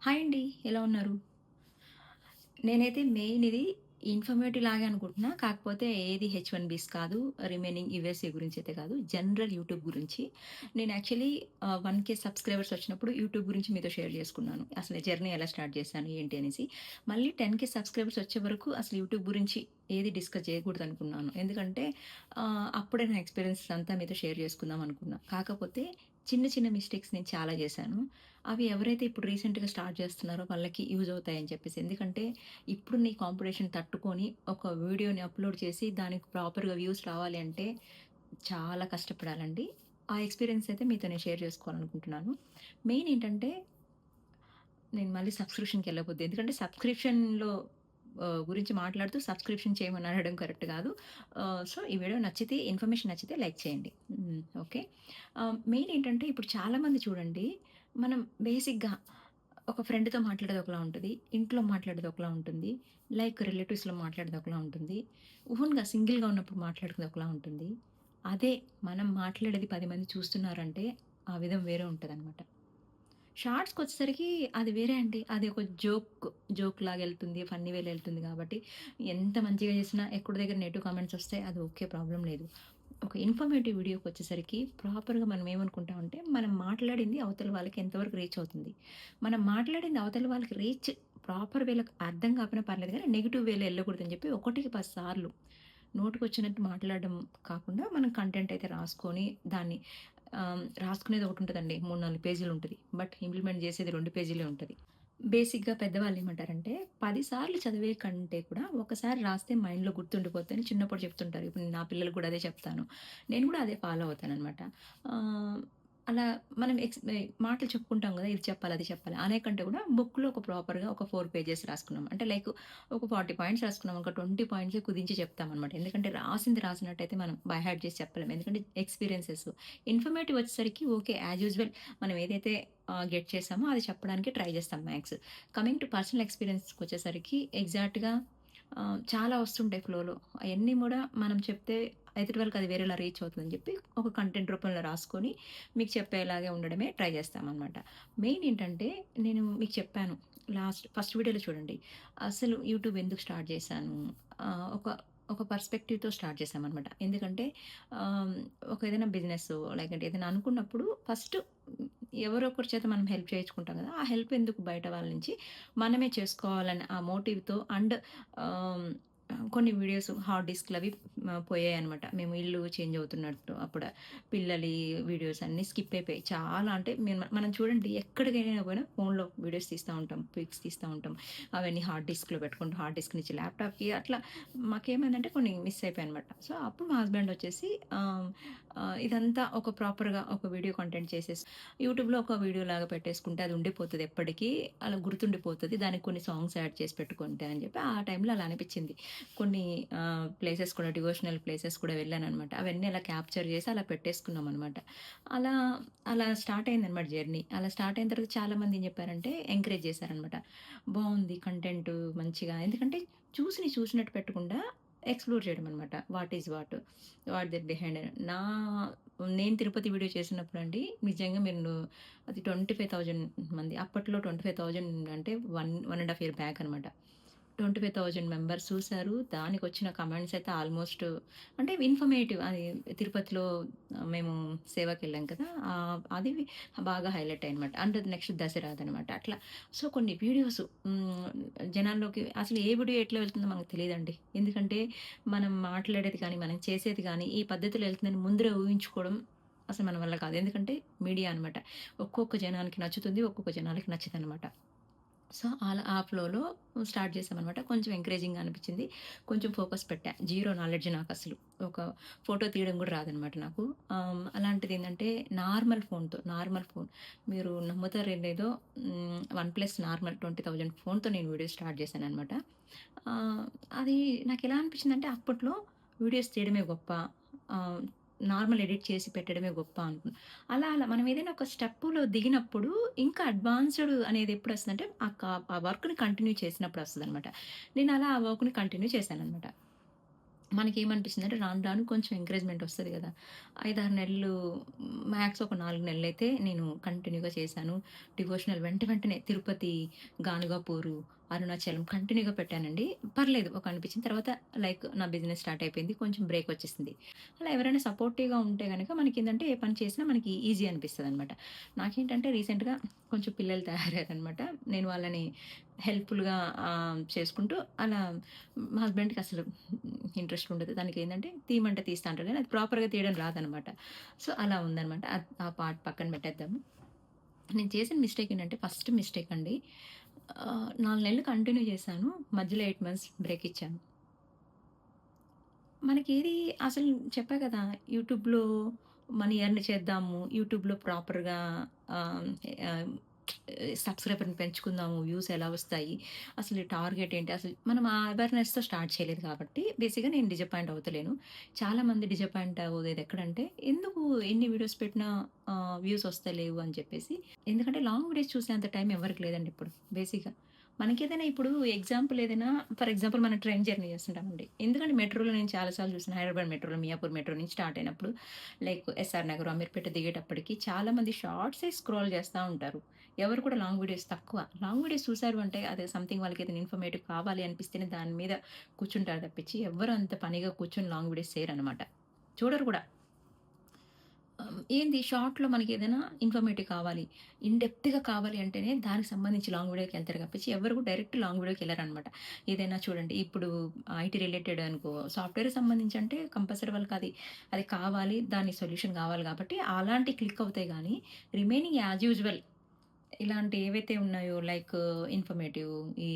Hi అండి. ఎలా ఉన్నారు? నేనైతే మెయిన్ ఇది ఇన్ఫర్మేటివ్ లాగే అనుకుంటున్నా. కాకపోతే ఏది హెచ్-1బీస్ కాదు. రిమైనింగ్ యూఎస్ఏ గురించయితే కాదు. జనరల్ యూట్యూబ్ గురించి. నేను యాక్చువల్లీ 1,000 సబ్‌స్క్రైబర్స్ వచ్చినప్పుడు యూట్యూబ్ గురించి మీతో షేర్ చేసుకున్నాను. అసలు జర్నీ ఎలా స్టార్ట్ చేశాను, ఏంటి అనేసి. మళ్ళీ 10,000 సబ్‌స్క్రైబర్స్ వచ్చే వరకు అసలు యూట్యూబ్ గురించి ఏది డిస్కస్ చేయకూడదనుకున్నాను. ఎందుకంటే అప్పుడే నా ఎక్స్‌పీరియన్స్ అంతా మీతో షేర్ చేసుకుందాం అనుకున్నా. కాకపోతే చిన్న చిన్న మిస్టేక్స్ నేను చాలా చేశాను. అవి ఎవరైతే ఇప్పుడు రీసెంట్‌గా స్టార్ట్ చేస్తున్నారో వాళ్ళకి యూజ్ అవుతాయని చెప్పేసి. ఎందుకంటే ఇప్పుడున్న ఈ కాంపిటీషన్ తట్టుకొని ఒక వీడియోని అప్‌లోడ్ చేసి దానికి ప్రాపర్‌గా వ్యూస్ రావాలి అంటే చాలా కష్టపడాలండి. ఆ ఎక్స్‌పీరియన్స్ అయితే మీతో నేను షేర్ చేసుకోవాలనుకుంటున్నాను. మెయిన్ ఏంటంటే నేను మళ్ళీ సబ్స్క్రిప్షన్‌కెళ్ళబోద్ది. ఎందుకంటే సబ్స్క్రిప్షన్‌లో గురించి మాట్లాడుతూ సబ్స్క్రిప్షన్ చేయమని అడగడం కరెక్ట్ కాదు. సో, ఈ వీడియో నచ్చితే ఇన్ఫర్మేషన్ నచ్చితే లైక్ చేయండి. ఓకే. మెయిన్ ఏంటంటే ఇప్పుడు చాలామంది చూడండి, మనం బేసిక్‌గా ఒక ఫ్రెండ్‌తో మాట్లాడేది ఒకలా ఉంటది. ఇంట్లో మాట్లాడేది ఒకలా ఉంటుంది. లైక్ రిలేటివ్స్‌లో మాట్లాడేది ఒకలా ఉంటుంది. ఓన్‌గా సింగిల్‌గా ఉన్నప్పుడు మాట్లాడుకునేది ఒకలా ఉంటుంది. అదే మనం మాట్లాడేది 10 మంది చూస్తున్నారంటే ఆ విధం వేరే ఉంటదనమాట. షార్ట్స్‌కొచ్చేసరికి అది వేరే అండి. అది ఒక జోక్‌లాగా ఎళ్తుంది. ఫన్నీ వేలో ఎళ్తుంది కాబట్టి ఎంత మంచిగా చేసినా ఎక్కడో దగ్గర నెగెటివ్ కామెంట్స్ వస్తాయి. అది ఓకే. ప్రాబ్లమ్ లేదు. ఒక ఇన్ఫర్మేటివ్ వీడియోకొచ్చేసరికి ప్రాపర్‌గా మనం ఏమనుకుంటామంటే, మనం మాట్లాడింది అవతల వాళ్ళకి ఎంతవరకు రీచ్ అవుతుంది. మనం మాట్లాడింది అవతల వాళ్ళకి ప్రాపర్ వేలో అర్థం కాకపోయినా పర్లేదు గానీ, నెగెటివ్ వేలో ఎళ్ళకూడదని చెప్పి ఒకటికి 10 సార్లు నోటికొచ్చినట్టు మాట్లాడడం కాకుండా, మనం కంటెంట్ అయితే రాసుకొని దాన్ని రాసుకునేది ఒకటుంటదండి. 3, 4 పేజీలుంటది. బట్ ఇంప్లిమెంట్ చేసేది 2 పేజీలే ఉంటది. బేసిక్‌గా పెద్దవాళ్ళేమంటారంటే, 10 సార్లు చదివే కంటే కూడా ఒకసారి రాస్తే మైండ్‌లో గుర్తుండిపోద్దని చిన్నప్పుడు చెప్తుంటారు. ఇప్పుడు నా పిల్లలకి కూడా అదే చెప్తాను. నేను కూడా అదే ఫాలో అవుతాననమాట. ఆహ్, అలా మనం మాటలు చెప్పుకుంటాం గదా! ఇది చెప్పాలి, అది చెప్పాలి అనే కంటే కూడా బుక్‌లో ఒక ప్రాపర్‌గా ఒక 4 పేజెస్ రాసుకున్నాం. అంటే లైక్ ఒక 40 పాయింట్స్ రాసుకున్నాం. ఒక 20 పాయింట్సే కుదించి చెప్తామనమాట. ఎందుకంటే రాసింది రాసినట్టయితే మనం బై హార్ట్ చేసి చెప్పలేం. ఎందుకంటే ఎక్స్‌పీరియన్సెస్. ఇన్ఫర్మేటివ్ వచ్చేసరికి ఓకే. యాజ్ యూజువల్ మనం ఏదైతే గెట్ చేసామో అది చెప్పడానికి ట్రై చేస్తాం మ్యాక్స్. కమింగ్ టు పర్సనల్ ఎక్స్‌పీరియన్స్‌కొచ్చేసరికి ఎగ్జాక్ట్‌గా చాలా వస్తుంటాయి ఫ్లోలో. అయన్నీ గూడా మనం చెప్తే ఎదుటి వాళ్ళకి అది వేరేలా రీచ్ అవుతుందని చెప్పి ఒక కంటెంట్ రూపంలో రాసుకొని మీకు చెప్పేలాగే ఉండడమే ట్రై చేస్తామనమాట. మెయిన్ ఏంటంటే నేను మీకు చెప్పాను ఫస్ట్ వీడియోలో చూడండి. అసలు యూట్యూబ్ ఎందుకు స్టార్ట్ చేశాను? ఒక ఒక పర్స్పెక్టివ్‌తో స్టార్ట్ చేశామనమాట. ఎందుకంటే ఆహ్, ఒక ఏదైనా బిజినెస్సో లేకంటే ఏదైనా అనుకున్నప్పుడు ఫస్ట్ ఎవరో ఒకరి చేత మనం హెల్ప్ చేయించుకుంటాం గదా! ఆ హెల్ప్ ఎందుకు బయట వాళ్ళ నుంచి మనమే చేసుకోవాలని ఆ మోటివ్‌తో అండ్ ఆహ్, కొన్ని వీడియోస్ హార్డ్ డిస్క్‌లవి పోయాయన్నమాట. మేము ఇల్లు చేంజ్ అవుతున్నట్టు అప్పుడు పిల్లలి వీడియోస్ అన్నీ స్కిప్ అయిపోయాయి. చాలా అంటే మనం చూడండి ఎక్కడికైనా పోయినా ఫోన్‌లో వీడియోస్ తీస్తా ఉంటాం. పిక్స్ తీస్తా ఉంటాం. అవన్నీ హార్డ్ డిస్క్‌లో పెట్టుకుంటూ హార్డ్ డిస్క్ నుంచి ల్యాప్‌టాప్‌కి అట్లా మాకేమైందంటే కొన్ని మిస్ అయిపోయాయన్నమాట. సో, అప్పుడు మా హస్బెండ్ వచ్చేసి ఆహ్, ఆహ్, ఇదంతా ఒక ప్రాపర్‌గా ఒక వీడియో కంటెంట్ యూట్యూబ్‌లో ఒక వీడియోలాగా పెట్టేసుకుంటే అది ఉండిపోతది ఎప్పటికి. అలా గుర్తుండిపోతది. దానికి కొన్ని సాంగ్స్ యాడ్ చేసి పెట్టుకుంటే అని చెప్పి ఆ టైంలో అలా అనిపిచ్చింది. కొన్ని ప్లేసెస్ కూడా డివోషనల్ ప్లేసెస్ కూడా వెళ్ళాననమాట. అవన్నీ అలా క్యాప్చర్ చేసి అలా పెట్టేసుకున్నామనమాట. అలా, అలా స్టార్ట్ అయిందనమాట జర్నీ. అలా స్టార్ట్ అయిన తర్వాత చాలామంది ఏం చెప్పారంటే ఎంకరేజ్ చేశారనమాట. బావుంది కంటెంట్ మంచిగా ఎందుకంటే చూసినట్టు పెట్టకుండా ఎక్స్‌ప్లోర్ చేయడం అనమాట. What is what? What that behind నేను తిరుపతి వీడియో చేసినప్పుడండి నిజంగా అది 25,000 మంది. అప్పట్లో 25,000 అంటే 1 ½ ఇయర్ బ్యాక్ అనమాట. 25,000 మెంబర్స్ చూసారు. దానికొచ్చిన కమెంట్స్ అయితే ఆల్‌మోస్ట్ అంటే ఇన్ఫర్మేటివ్ అది తిరుపతిలో మేము సేవకెళ్ళాం కదా! అది బాగా హైలైట్ అయ్యాయనమాట. అండ్ నెక్స్ట్ దసరాదనమాట. అట్లా సో, కొన్ని వీడియోస్ జనాల్లోకి అసలు ఏ వీడియో ఎట్లా వెళ్తుందో మనకు తెలీదండి. ఎందుకంటే మనం మాట్లాడేది కానీ, మనం చేసేది గానీ, ఈ పద్ధతిలో ఎళ్తుందని ముందరే ఊహించుకోవడం అసలు మన వల్ల కాదు. ఎందుకంటే మీడియా అనమాట. ఒక్కొక్క జనానికి నచ్చుతుంది. ఒక్కొక్క జనాలకి నచ్చదనమాట. సో, అలా ఆ ఫ్లోలో స్టార్ట్ చేశామనమాట. కొంచెం ఎంకరేజింగ్‌గా అనిపిచ్చింది. కొంచెం ఫోకస్ పెట్టా. జీరో నాలెడ్జ్ నాకసలు. ఒక ఫోటో తీయడం గూడా రాదనమాట నాకు. అలాంటిదేంటంటే నార్మల్ ఫోన్ మీరు నమ్ముతారో లేదో వన్ ప్లస్ నార్మల్ 20,000 ఫోన్‌తో నేను వీడియో స్టార్ట్ చేశాననమాట. ఆహ్, అది నాకెలా అనిపిచ్చిందంటే అప్పట్లో వీడియోస్ తీయడమే గొప్ప. ఆహ్, నార్మల్ ఎడిట్ చేసి పెట్టడమే గొప్ప అనుకున్నా. అలా మనం ఏదైనా ఒక స్టెప్పులో దిగినప్పుడు ఇంకా అడ్వాన్స్‌డ్ అనేది ఎప్పుడొస్తదంటే ఆ వర్క్‌ని కంటిన్యూ చేసినప్పుడు వస్తదనమాట. నేను అలా ఆ వర్క్‌ని కంటిన్యూ చేశాననమాట. మనకేమనిపిస్తుందంటే రాను రాను కొంచెం ఎంకరేజ్‌మెంట్ ఒస్తది గదా! 5, 6 నెలలు మ్యాక్స్ ఒక 4 నెలలైతే నేను కంటిన్యూగా చేశాను. డివోషనల్ వెంటనే తిరుపతి, గానుగాపూరు, అరుణాచలం కంటిన్యూగా పెట్టానండి. పర్లేదు ఒక అనిపించిన తర్వాత లైక్ నా బిజినెస్ స్టార్ట్ అయిపోయింది. కొంచెం బ్రేక్ వచ్చేసింది. అలా ఎవరైనా సపోర్టివ్‌గా ఉంటే గనక మనకేందంటే ఏ పని చేసినా మనకి ఈజీ అనిపిస్తదనమాట. నాకేంటంటే రీసెంట్‌గా కొంచెం పిల్లలు తయారయ్యారనమాట. నేను వాళ్ళని హెల్ప్‌ఫుల్‌గా చేసుకుంటూ అలా మా హస్బెండ్‌కి అసలు ఇంట్రెస్ట్ ఉండదు. దానికేందంటే తీయమంటే తీస్తా అంటాడు గానీ, అది ప్రాపర్‌గా తీయడం రాదనమాట. సో, అలా ఉందనమాట. ఆ పార్ట్ పక్కన పెట్టేద్దాము. నేను చేసిన మిస్టేక్ ఏంటంటే, ఫస్ట్ మిస్టేక్ అండి. 4 నెలలు కంటిన్యూ చేశాను. మధ్యలో 8 మంత్స్ బ్రేక్ ఇచ్చాను. మనకేది అసలు చెప్పా కదా! యూట్యూబ్‌లో మనీ ఎర్న్ చేద్దాము. యూట్యూబ్‌లో ప్రాపర్‌గా ఆహ్, ఆహ్, సబ్‌స్క్రైబర్‌ని పెంచుకుందాము. వ్యూస్ ఎలా వస్తాయి? అసలు టార్గెట్ ఏంటి? అసలు మనం ఆ అవేర్‌నెస్‌తో స్టార్ట్ చేయలేదు కాబట్టి బేసిక్‌గా నేను డిసప్పాయింట్ అవుతలేను. చాలామంది డిసప్పాయింట్ అవ్వేది ఎక్కడంటే, ఎందుకు ఎన్ని వీడియోస్ పెట్టినా వ్యూస్ వస్తలేవు అని చెప్పేసి. ఎందుకంటే లాంగ్ వీడియోస్ చూసేంత టైం ఎవరికీ లేదండి ఇప్పుడు బేసిక్‌గా. మనకేదైనా ఇప్పుడు ఎగ్జాంపుల్ ఏదైనా ఫర్ ఎగ్జాంపుల్ మనం ట్రైన్ జర్నీ చేస్తుంటామండి. ఎందుకంటే మెట్రోలో నేను చాలా సార్లు చూసాను. హైదరాబాద్ మెట్రోలో, మియాపూర్ మెట్రో నుంచి స్టార్ట్ అయినప్పుడు లైక్ ఎస్ఆర్ నగర్, అమీర్పేట దిగేటప్పటికి చాలామంది షార్ట్సే స్క్రోల్ చేస్తా ఉంటారు. ఎవరు కూడా లాంగ్ వీడియోస్ తక్కువ. లాంగ్ వీడియోస్ చూసారు అంటే అదే సంథింగ్ వాళ్ళకేదైనా ఇన్ఫర్మేటివ్ కావాలి అనిపిస్తేనే దాని మీద కూర్చుంటారు తప్పించి ఎవ్వరు అంత పనిగా కూర్చొని లాంగ్ వీడియోస్ చేయరనమాట. చూడరు కూడా. ఏంది షార్ట్‌లో మనకేదైనా ఇన్ఫర్మేటివ్ కావాలి. ఇన్ డెప్త్‌గా కావాలి అంటేనే దానికి సంబంధించి లాంగ్ వీడియోకెళ్తారు తప్పించి ఎవరు కూడా డైరెక్ట్ లాంగ్ వీడియోకెళ్లరనమాట. ఏదైనా చూడండి ఇప్పుడు ఐటీ రిలేటెడ్ అనుకో సాఫ్ట్‌వేర్‌కి సంబంధించి అంటే కంపల్సరీ వాళ్ళకది అది కావాలి. దాని సొల్యూషన్ కావాలి కాబట్టి అలాంటియి క్లిక్ అవుతాయి గానీ రిమైనింగ్ యాజ్ యూజువల్ ఇలాంటి ఏవైతే ఉన్నాయో లైక్ ఇన్ఫర్మేటివ్, ఈ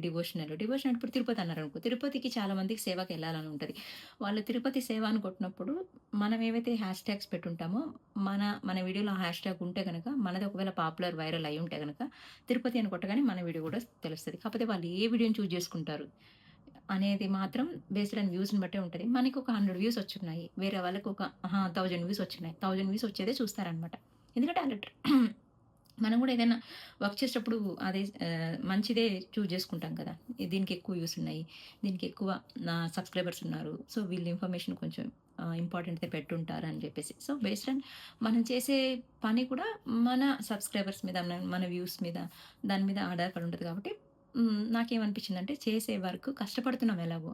డివోషనల్ ఇప్పుడు తిరుపతి అన్నారనుకో, తిరుపతికి చాలా మందికి సేవకెళ్ళాలని ఉంటది. వాళ్ళు తిరుపతి సేవ అని కొట్టినప్పుడు మనం ఏవైతే హ్యాష్ ట్యాగ్స్ పెట్టుంటామో, మన మన వీడియోలో ఆ హ్యాష్ ట్యాగ్ ఉంటే గనక, మనది ఒకవేళ పాపులర్ వైరల్ అయ్యుంటే గనక, తిరుపతి అని కొట్టగానే మన వీడియో గూడా తెలుస్తది. కాకపోతే వాళ్ళు ఏ వీడియోని చూజ్ జేసుకుంటారు అనేది మాత్రం బేస్డ్ ఆన్ వ్యూస్‌ని బట్టే ఉంటది. మనకొక 100 వ్యూస్ వచ్చున్నాయి. వేరే వాళ్ళకి ఒక 1000 వ్యూస్ వచ్చున్నాయి. 1000 వ్యూస్ వచ్చేదే చూస్తారనమాట. ఎందుకంటే ఆళ్ళు మనం గూడా ఏదైనా వర్క్ చేసేటప్పుడు అదే మంచిదే చూజ్ జేసుకుంటాం కదా! దీనికి ఎక్కువ వ్యూస్ ఉన్నాయి. దీనికి ఎక్కువ సబ్‌స్క్రైబర్స్ ఉన్నారు. సో, వీళ్ళ ఇన్ఫర్మేషన్ కొంచెం ఇంపార్టెంట్‌దే పెట్టుంటారని జెప్పేసి. సో, బేస్డ్ ఆన్ మనం చేసే పని కూడా మన సబ్‌స్క్రైబర్స్ మీద, మన వ్యూస్ మీద, దాని మీద ఆధారపడి ఉంటది కాబట్టి నాకేమనిపించిందంటే చేసే వర్క్ కష్టపడుతున్నాం ఎలాగో.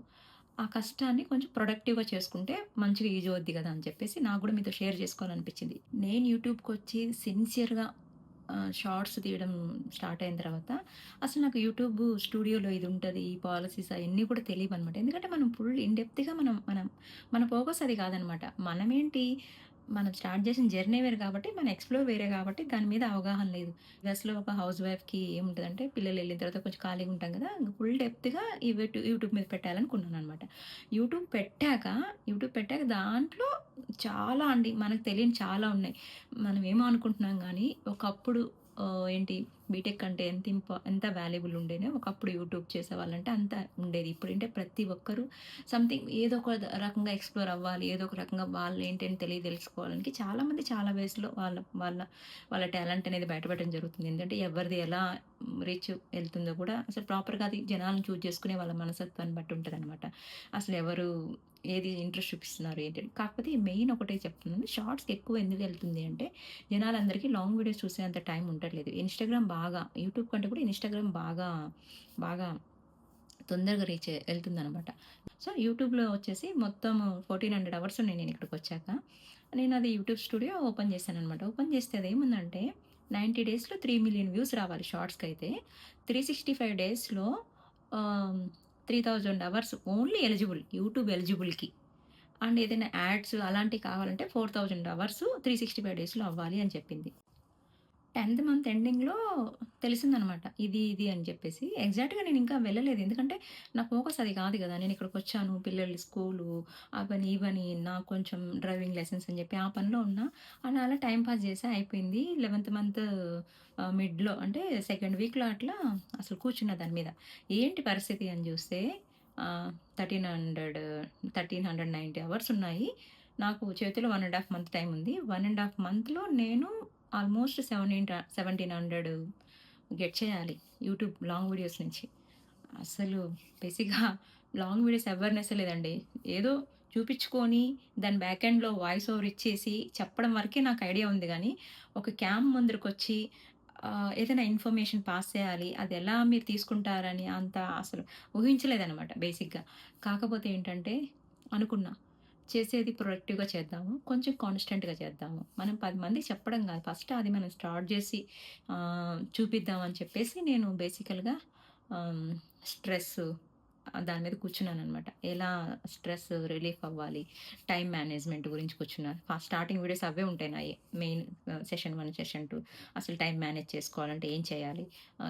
ఆ కష్టాన్ని కొంచెం ప్రొడక్టివ్‌గా చేసుకుంటే మంచిగా యూజ్ అవుద్ది గదా! అని చెప్పేసి నాకు గూడా మీతో షేర్ చేసుకోవాలనిపించింది. నేను యూట్యూబ్‌కొచ్చి సిన్సియర్‌గా షార్ట్స్ తీయడం స్టార్ట్ అయిన తర్వాత, అసలు నాకు యూట్యూబ్ స్టూడియోలో ఇది ఉంటది. ఈ పాలిసీస్ అయన్నీ కూడా తెలీవనమాట. ఎందుకంటే మనం ఫుల్ ఇన్ డెప్త్‌గా మనం మనం మన ఫోకస్ అది కాదనమాట. మనమేంటి మనం స్టార్ట్ చేసిన జర్నీ వేరు కాబట్టి, మన ఎక్స్‌ప్లోర్ వేరే కాబట్టి దాని మీద అవగాహన లేదు. యూఎస్‌లో ఒక హౌస్ వైఫ్‌కి ఏముంటదంటే పిల్లలెళ్ళిన తర్వాత కొంచెం ఖాళీగా ఉంటాం కదా! ఫుల్ డెప్త్‌గా ఈ యూట్యూబ్ మీద పెట్టాలనుకున్నాననమాట. యూట్యూబ్ పెట్టాక దాంట్లో చాలా అండి మనకు తెలియని చాలా ఉన్నాయి. మనమేమో అనుకుంటున్నాం గానీ, ఒకప్పుడు ఏంటి బీటెక్ అంటే ఎంత వాల్యుబుల్ ఉండేనో, ఒకప్పుడు యూట్యూబ్ చేసేవాళ్ళంటే అంత ఉండేది. ఇప్పుడంటే ప్రతి ఒక్కరు సంథింగ్ ఏదో ఒక రకంగా ఎక్స్‌ప్లోర్ అవ్వాలి. ఏదో ఒక రకంగా వాళ్ళేంటి అని తెలుసుకోవడానికి చాలామంది చాలా వేస్‌లో వాళ్ళ వాళ్ళ టాలెంట్ అనేది బయటపడడం జరుగుతుంది. ఎందుకంటే ఎవరిది ఎలా రీచ్ ఎళ్తుందో కూడా అసలు ప్రాపర్‌గా అది జనాలను చూజ్ చేసుకునే వాళ్ళ మనస్తత్వాన్ని బట్టి ఉంటదనమాట. అసలెవరు ఏది ఇంట్రెస్ట్ చూపిస్తున్నారు ఏంటి అని. కాకపోతే మెయిన్ ఒకటే చెప్తున్నాను. షార్ట్స్‌కి ఎక్కువ ఎందుకు ఎళ్తుంది అంటే, జనాలందరికీ లాంగ్ వీడియోస్ చూసేంత టైం ఉండట్లేదు. యూట్యూబ్ కంటే కూడా ఇన్‌స్టాగ్రామ్ బాగా తొందరగా రీచ్ ఎళ్తుందనమాట. సో, యూట్యూబ్‌లో వచ్చేసి మొత్తం 1400 అవర్స్ ఉన్నాయి నేనిక్కడికొచ్చాక. నేనది యూట్యూబ్ స్టూడియో ఓపెన్ చేశాననమాట. ఓపెన్ చేస్తే అదేముందంటే 90 డేస్‌లో 3,000,000 వ్యూస్ రావాలి షార్ట్స్‌కైతే. 365 డేస్‌లో ఆహ్, 3000 అవర్స్ ఓన్లీ యూట్యూబ్ ఎలిజిబుల్‌కి. అండ్ ఏదైనా యాడ్స్ అలాంటివి కావాలంటే 4000 అవర్స్ 365 డేస్‌లో అవ్వాలి అని చెప్పింది. 10థ్ మంత్ ఎండింగ్‌లో తెలిసిందనమాట. ఇది అని చెప్పేసి. ఎగ్జాక్ట్‌గా నేనింకా వెళ్ళలేదు. ఎందుకంటే, నా ఫోకస్ అది కాదు గదా! నేనిక్కడికొచ్చాను. పిల్లలు స్కూలు ఇవని నాకు కొంచెం డ్రైవింగ్ లైసెన్స్ అని చెప్పి ఆ పనిలో ఉన్నా. అలా టైమ్ పాస్ చేశా అయిపోయింది. 11థ్ మంత్ మిడ్‌లో అంటే సెకండ్ వీక్‌లో అట్లా అసలు కూర్చున్నా దాని మీద. ఏంటి పరిస్థితి అని జూస్తే 1300 1390 అవర్స్ ఉన్నాయి. నాకు చేతిలో 1 ½ మంత్ టైమ్ ఉంది. 1 ½ మంత్‌లో నేను ఆల్మోస్ట్ 1700 గెట్ చేయాలి యూట్యూబ్ లాంగ్ వీడియోస్ నుంచి. అసలు బేసిక్‌గా లాంగ్ వీడియోస్ అవేర్‌నెస్సే లేదండి. ఏదో చూపిచ్చుకొని దాని బ్యాక్ ఎండ్‌లో వాయిస్ ఓవర్ ఇచ్చేసి చెప్పడం వరకే నాకు ఐడియా ఉంది గానీ, ఒక క్యామ్ ముందరకొచ్చి ఏదైనా ఇన్ఫర్మేషన్ పాస్ చేయాలి. అదెలా మీరు తీసుకుంటారని అంత అసలు ఊహించలేదనమాట బేసిక్‌గా. కాకపోతే ఏంటంటే అనుకున్నా. చేసేది ప్రొడక్టివ్‌గా చేద్దాము. కొంచెం కాన్స్టెంట్‌గా చేద్దాము. మనం 10 మందికి చెప్పడం గాదు. ఫస్ట్ అది మనం స్టార్ట్ జేసి చూపిద్దాం అని చెప్పేసి నేను బేసికల్‌గా ఆహ్, స్ట్రెస్సు దాని మీద కూర్చున్నాననమాట. ఎలా స్ట్రెస్ రిలీఫ్ అవ్వాలి, టైమ్ మేనేజ్‌మెంట్ గురించి కూర్చున్నాను. స్టార్టింగ్ వీడియోస్ అవే ఉంటాయి నాయి. మెయిన్ సెషన్ 1, సెషన్ 2 అసలు టైమ్ మేనేజ్ చేసుకోవాలంటే ఏం చేయాలి?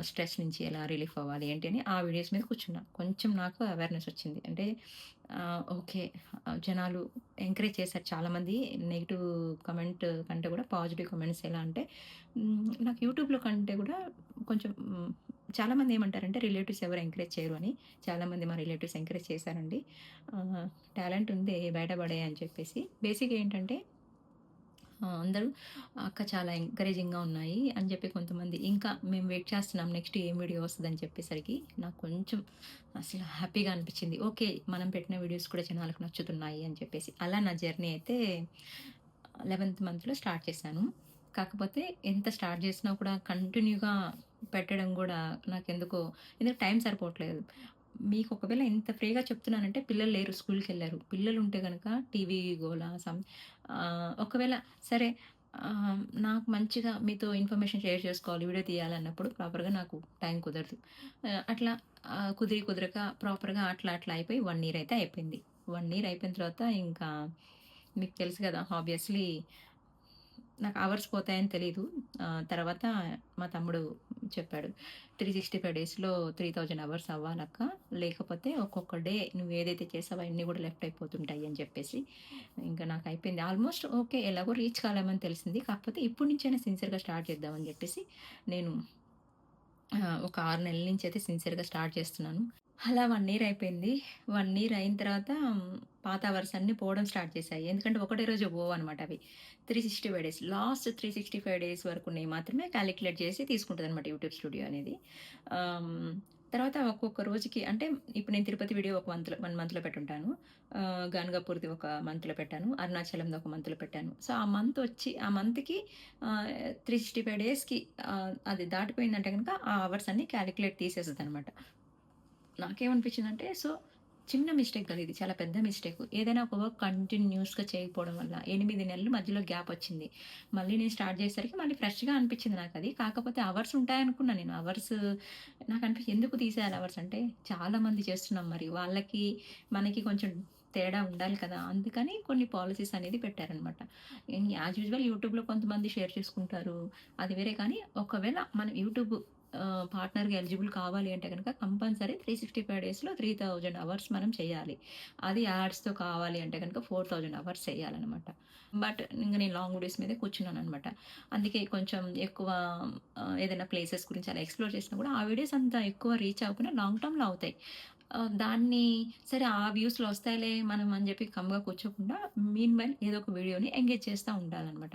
స్ట్రెస్ నుంచి ఎలా రిలీఫ్ అవ్వాలి ఏంటి అని ఆ వీడియోస్ మీద కూర్చున్నా. కొంచెం నాకు అవేర్‌నెస్ వచ్చింది. అంటే ఓకే. జనాలు ఎంకరేజ్ చేశారు చాలామంది. నెగెటివ్ కామెంట్ కంటే కూడా పాజిటివ్ కామెంట్స్ ఎలా అంటే నాకు యూట్యూబ్‌లో కంటే కూడా కొంచెం చాలామంది ఏమంటారంటే రిలేటివ్స్ ఎవరు ఎంకరేజ్ చేయరు అని. చాలామంది మా రిలేటివ్స్ ఎంకరేజ్ చేశారండి. ఆహ్, టాలెంట్ ఉంది బయట పడేయి అని చెప్పేసి. బేసిక్‌గా ఏంటంటే అందరూ "అక్క చాలా ఎంకరేజింగ్‌గా ఉన్నాయి" అని చెప్పి కొంతమంది. ఇంకా మేము వెయిట్ చేస్తున్నాం నెక్స్ట్ ఏం వీడియో వస్తదని చెప్పేసరికి నాకు కొంచెం అసలు హ్యాపీగా అనిపించింది. ఓకే. మనం పెట్టిన వీడియోస్ కూడా జనాలకు నచ్చుతున్నాయి అని చెప్పేసి. అలా నా జర్నీ అయితే 11థ్ మంత్‌లో స్టార్ట్ చేశాను. కాకపోతే ఎంత స్టార్ట్ చేసినా కూడా కంటిన్యూగా పెట్టడం గూడా నాకెందుకో ఎందుకంటే టైం సరిపోవట్లేదు. మీకు ఒకవేళ ఇంత ఫ్రీగా చెప్తున్నానంటే పిల్లలు లేరు స్కూల్‌కెళ్లారు. పిల్లలుంటే గనక టీవీ గోల ఒకవేళ సరే నాకు మంచిగా మీతో ఇన్ఫర్మేషన్ షేర్ చేసుకోవాలి, వీడియో తీయాలన్నప్పుడు ప్రాపర్‌గా నాకు టైం కుదరదు. అట్లా కుదరక ప్రాపర్‌గా అట్లా అట్లా అయిపోయి 1 ఇయర్ అయితే అయిపోయింది. 1 ఇయర్ అయిపోయిన తర్వాత ఇంకా మీకు తెలుసు గదా! ఆబ్వియస్‌లీ నాకు అవర్స్ పోతాయని తెలీదు. తర్వాత మా తమ్ముడు చెప్పాడు. 365 డేస్‌లో 3000 అవర్స్ అవ్వాలక్క. లేకపోతే ఒక్కొక్క డే నువ్వేదైతే చేసావో అయన్నీ గూడా లెఫ్ట్ అయిపోతుంటాయి అని చెప్పేసి, ఇంకా నాకయిపోయింది. Almost okay. ఎలాగో రీచ్ కాలేమని తెలిసింది. కాకపోతే ఇప్పటి నుంచైనా సిన్సియర్‌గా స్టార్ట్ చేద్దామని జెప్పేసి నేను ఒక 6 నెలల నుంచయితే సిన్సియర్‌గా స్టార్ట్ చేస్తున్నాను. అలా 1 ఇయర్ అయిపోయింది. 1 ఇయర్ అయిన తర్వాత పాత అవర్స్ అన్నీ పోవడం స్టార్ట్ చేశాయి. ఎందుకంటే ఒకటే రోజు పోవనమాట అవి. 365 డేస్. లాస్ట్ 365 డేస్ వరకున్నయి మాత్రమే కాలిక్యులేట్ చేసి తీసుకుంటదనమాట యూట్యూబ్ స్టూడియో అనేది. ఆహ్, తర్వాత ఒక్కొక్క రోజుకి అంటే ఇప్పుడు నేను తిరుపతి వీడియో ఒక 1 మంత్‌లో పెట్టుంటాను. గాన్గాపూర్‌ది ఒక మంత్‌లో పెట్టాను. అరుణాచలంది ఒక మంత్‌లో పెట్టాను. సో, ఆ మంత్ వచ్చి ఆ మంత్‌కి 365 డేస్‌కి అది దాటిపోయిందంటే గనక ఆ అవర్స్ అన్నీ కాలిక్యులేట్ తీసేస్తదనమాట. నాకేమనిపించిందంటే చిన్న మిస్టేక్ కాదు ఇది. చాలా పెద్ద మిస్టేకు. ఏదైనా ఒక వర్క్ కంటిన్యూయస్‌గా చేయకపోవడం వల్ల 8 నెలలు మధ్యలో గ్యాప్ వచ్చింది. మళ్ళీ నేను స్టార్ట్ చేసేసరికి మళ్ళీ ఫ్రెష్‌గా అనిపించింది నాకది. కాకపోతే అవర్స్ ఉంటాయనుకున్నా నేను. అవర్స్ ఎందుకు తీసేయాలి అవర్స్ అంటే చాలా మంది చేస్తున్నాం మరి. వాళ్ళకి, మనకి కొంచెం తేడా ఉండాలి కదా! అందుకని కొన్ని పాలిసీస్ అనేది పెట్టారనమాట. యాజ్ యూజువల్ యూట్యూబ్‌లో కొంతమంది షేర్ చేసుకుంటారు. అది వేరే కానీ ఒకవేళ మనం యూట్యూబ్ పార్ట్నర్‌గా ఎలిజిబుల్ కావాలి అంటే గనక కంపల్సరీ 365 డేస్‌లో 3000 అవర్స్ మనం చేయాలి. అది యాడ్స్‌తో కావాలి అంటే గనక 4000 అవర్స్ చేయాలనమాట. బట్ ఇంక నేను లాంగ్ వీడియోస్ మీదే కూర్చున్నాననమాట. అందుకే కొంచెం ఎక్కువ ఏదైనా ప్లేసెస్ గురించి అలా ఎక్స్‌ప్లోర్ చేసినా కూడా ఆ వీడియోస్ అంత ఎక్కువ రీచ్ అవ్వకుండా లాంగ్ టర్మ్‌లో అవుతాయి. దాన్ని సరే ఆ వ్యూస్‌లో వస్తాయిలే మనం అని చెప్పి గమ్ముగా కూర్చోకుండా మీన్‌వైల్ ఏదో ఒక వీడియోని ఎంగేజ్ చేస్తా ఉండాలనమాట.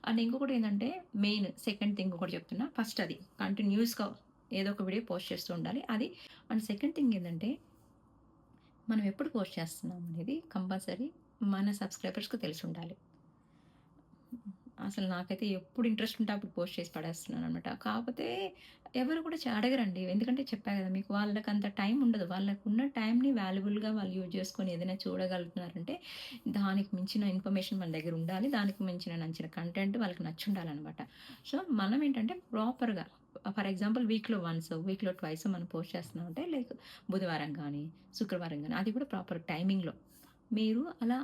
అండ్ ఇంకొకటేంటంటే మెయిన్ సెకండ్ థింగ్ ఒకటి చెప్తున్నా. ఫస్ట్ అది కంటిన్యూయస్‌గా ఏదో ఒక వీడియో పోస్ట్ చేస్తూ ఉండాలి. అది అండ్ సెకండ్ థింగ్ ఏందంటే, మనం ఎప్పుడు పోస్ట్ చేస్తున్నాం అనేది కంపల్సరీ మన సబ్‌స్క్రైబర్స్‌కి తెలిసుండాలి. అసలు నాకైతే ఎప్పుడు ఇంట్రెస్ట్ ఉంటే అప్పుడు పోస్ట్ చేసి పడేస్తున్నాననమాట. కాపోతే ఎవరు కూడా అడగరండి. ఎందుకంటే చెప్పా గదా! మీకు వాళ్ళకంత టైం ఉండదు. వాళ్ళకున్న టైంని వాల్యుబుల్‌గా వాళ్ళు యూజ్ చేసుకొని ఏదైనా చూడగలుగుతున్నారంటే, దానికి మించిన ఇన్ఫర్మేషన్ మన దగ్గర ఉండాలి. దానికి మించిన నచ్చిన కంటెంట్ వాళ్ళకి నచ్చుండాలనమాట. సో, మనం ఏంటంటే ప్రాపర్‌గా ఫర్ ఎగ్జాంపుల్ వీక్‌లో వన్స్, వీక్‌లో ట్వైస్ మనం పోస్ట్ చేస్తున్నామంటే లైక్ బుధవారం గానీ, శుక్రవారం గానీ అది కూడా ప్రాపర్ టైమింగ్‌లో. మీరు అలా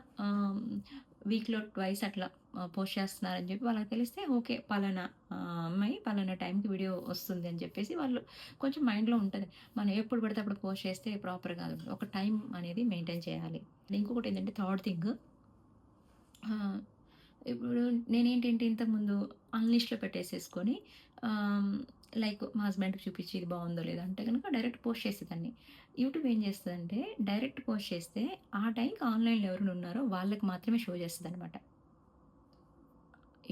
వీక్‌లో ట్వైస్ అట్లా పోస్ట్ చేస్తున్నారని చెప్పి వాళ్ళకి తెలిస్తే ఓకే. పలానా అమ్మాయి పలానా టైంకి వీడియో వస్తుంది అని చెప్పేసి వాళ్ళు కొంచెం మైండ్‌లో ఉంటది. మనం ఎప్పుడు పడితే అప్పుడు పోస్ట్ చేస్తే ప్రాపర్ కాదు. ఒక టైం అనేది మెయింటైన్ చేయాలి. ఇంకొకటేంటంటే థర్డ్ థింగ్ ఆహ్, ఇప్పుడు నేనేంటంటే ఇంతకుముందు అన్‌లిస్ట్‌లో పెట్టేసేసుకొని ఆహ్, లైక్ మా హస్బెండ్‌కి చూపించి ఇది బావుందో లేదో అంటే గనుక డైరెక్ట్ పోస్ట్ చేసేదాన్ని. యూట్యూబ్ ఏం చేస్తదంటే డైరెక్ట్ పోస్ట్ చేస్తే ఆ టైంకి ఆన్‌లైన్‌లో ఎవరైనా ఉన్నారో వాళ్ళకి మాత్రమే షో చేస్తదనమాట.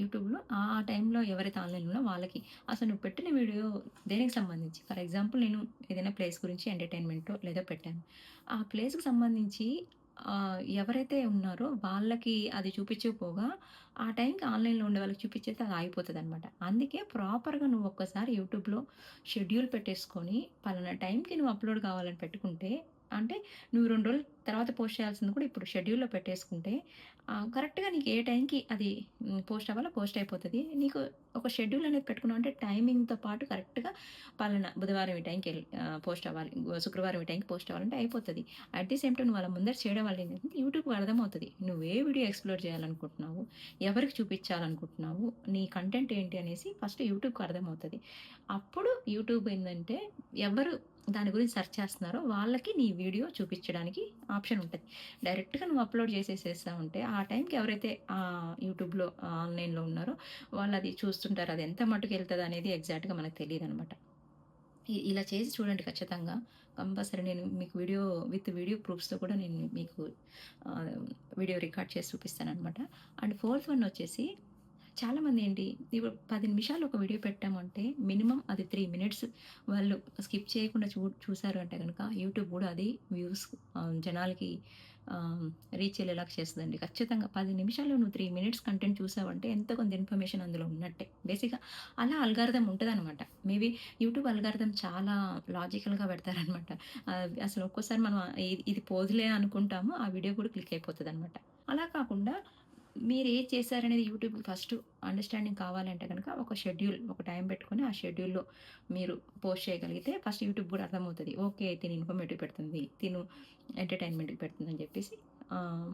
యూట్యూబ్‌లో ఆ టైంలో ఎవరైతే ఆన్‌లైన్‌లో ఉన్నారో వాళ్ళకి అసలు నువ్వు పెట్టిన వీడియో దేనికి సంబంధించి ఫర్ ఎగ్జాంపుల్ నేను ఏదైనా ప్లేస్ గురించి ఎంటర్‌టైన్‌మెంటో లేదో పెట్టాను. ఆ ప్లేస్‌కి సంబంధించి ఎవరైతే ఉన్నారో వాళ్ళకి అది చూపించకపోగా ఆ టైంకి ఆన్‌లైన్‌లో ఉండే వాళ్ళకి చూపించేస్తే అది ఆగిపోతదనమాట. అందుకే ప్రాపర్‌గా నువ్వు ఒక్కసారి యూట్యూబ్‌లో షెడ్యూల్ పెట్టేసుకొని పలానా టైంకి నువ్వు అప్‌లోడ్ కావాలని పెట్టుకుంటే అంటే నువ్వు 2 రోజుల తర్వాత పోస్ట్ చేయాల్సింది కూడా ఇప్పుడు షెడ్యూల్‌లో పెట్టేసుకుంటే కరెక్ట్‌గా నీకు ఏ టైంకి అది పోస్ట్ అవ్వాలో పోస్ట్ అయిపోతది. నీకు ఒక షెడ్యూల్ అనేది పెట్టుకున్నావు అంటే టైమింగ్‌తో పాటు కరెక్ట్‌గా పలానా బుధవారం ఈ టైంకి పోస్ట్ అవ్వాలి. శుక్రవారం ఈ టైంకి పోస్ట్ అవ్వాలంటే అయిపోతది. అట్ ది సేమ్ టైమ్ నువ్వు అలా ముందర చేయడం వల్ల ఏంటంటే యూట్యూబ్‌కి అర్థమవుతది. నువ్వు ఏ వీడియో ఎక్స్‌ప్లోర్ చేయాలనుకుంటున్నావు? ఎవరికి చూపించాలనుకుంటున్నావు? నీ కంటెంట్ ఏంటి అనేసి ఫస్ట్ యూట్యూబ్‌కి అర్థమవుతది. అప్పుడు యూట్యూబ్ ఏందంటే ఎవరు దాని గురించి సెర్చ్ చేస్తున్నారో వాళ్ళకి నీ వీడియో చూపించడానికి ఆప్షన్ ఉంటది. డైరెక్ట్‌గా నువ్వు అప్‌లోడ్ చేసేసేసావంటే ఆ టైంకి ఎవరైతే యూట్యూబ్‌లో ఆన్‌లైన్‌లో ఉన్నారో వాళ్ళది చూస్తుంటారు. అది ఎంత మట్టుకెళ్తదనేది ఎగ్జాక్ట్‌గా మనకు తెలీదనమాట. ఇలా చేసి చూడండి ఖచ్చితంగా. కంపల్సరీ నేను మీకు వీడియో ప్రూఫ్స్‌తో కూడా నేను మీకు ఆహ్, వీడియో రికార్డ్ చేసి చూపిస్తాననమాట. అండ్ ఫోర్త్ వన్ వచ్చేసి చాలామంది ఏంటి ఇప్పుడు 10 నిమిషాలు ఒక వీడియో పెట్టామంటే మినిమమ్ అది 3 మినిట్స్ వాళ్ళు స్కిప్ చేయకుండా చూసారు అంటే గనక యూట్యూబ్ గూడా అది వ్యూస్ జనాలకి రీచ్ అయ్యేలాగా చేస్తదండి. ఖచ్చితంగా 10 నిమిషాల్లో నువ్వు 3 మినిట్స్ కంటెంట్ చూసావంటే ఎంతో కొంత ఇన్ఫర్మేషన్ అందులో ఉన్నట్టే. బేసిక్‌గా అలా అల్గారిథం ఉంటదనమాట. మేబీ యూట్యూబ్ అల్గారిథం చాలా లాజికల్‌గా పెడతారనమాట. అసలు ఒక్కోసారి మనం ఇది పోదులే అనుకుంటాము. ఆ వీడియో కూడా క్లిక్ అయిపోతదనమాట. అలా కాకుండా మీరేది చేశారనేది యూట్యూబ్‌కి ఫస్ట్ అండర్‌స్టాండింగ్ కావాలంటే గనక ఒక షెడ్యూల్, ఒక టైం పెట్టుకొని ఆ షెడ్యూల్‌లో మీరు పోస్ట్ చేయగలిగితే ఫస్ట్ యూట్యూబ్ గూడా అర్థమవుతది. ఓకే. తిను ఇన్ఫర్మేటివ్ పెడుతుంది. తిను ఎంటర్‌టైన్‌మెంట్‌కి పెడుతుందని జెప్పేసి ఆహ్,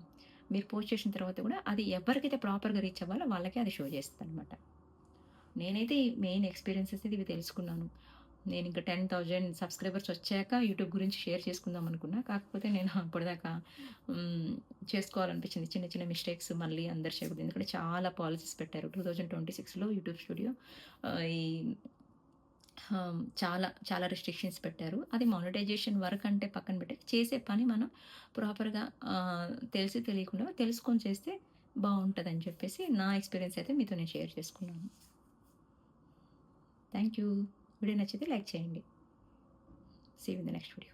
మీరు పోస్ట్ చేసిన తర్వాత గూడా అది ఎవరికైతే ప్రాపర్‌గా రీచ్ అవ్వాలో వాళ్ళకే అది షో చేస్తదనమాట. నేనైతే ఈ మెయిన్ ఎక్స్‌పీరియన్సెస్ ఇది ఇవి తెలుసుకున్నాను. నేనింక 10,000 సబ్‌స్క్రైబర్స్ వచ్చాక యూట్యూబ్ గురించి షేర్ చేసుకుందాం అనుకున్నా. కాకపోతే నేను అప్పటిదాకా హ్మ్. చేసుకోవాలనిపించింది. చిన్న చిన్న మిస్టేక్స్ మళ్ళీ అందరు చేయకూడదు. ఎందుకంటే చాలా పాలిసీస్ పెట్టారు. 2026లో యూట్యూబ్ స్టూడియో ఈ చాలా చాలా రిస్ట్రిక్షన్స్ పెట్టారు. అది మానిటైజేషన్ వరకంటే పక్కన పెట్టి చేసే పని మనం ప్రాపర్‌గా తెలిసి తెలియకుండా తెలుసుకొని చేస్తే బావుంటదని చెప్పేసి నా ఎక్స్‌పీరియన్స్ అయితే మీతో నేను షేర్ చేసుకున్నాను. Thank you. వీడియో నచ్చితే లైక్ చేయండి. See you in the next video.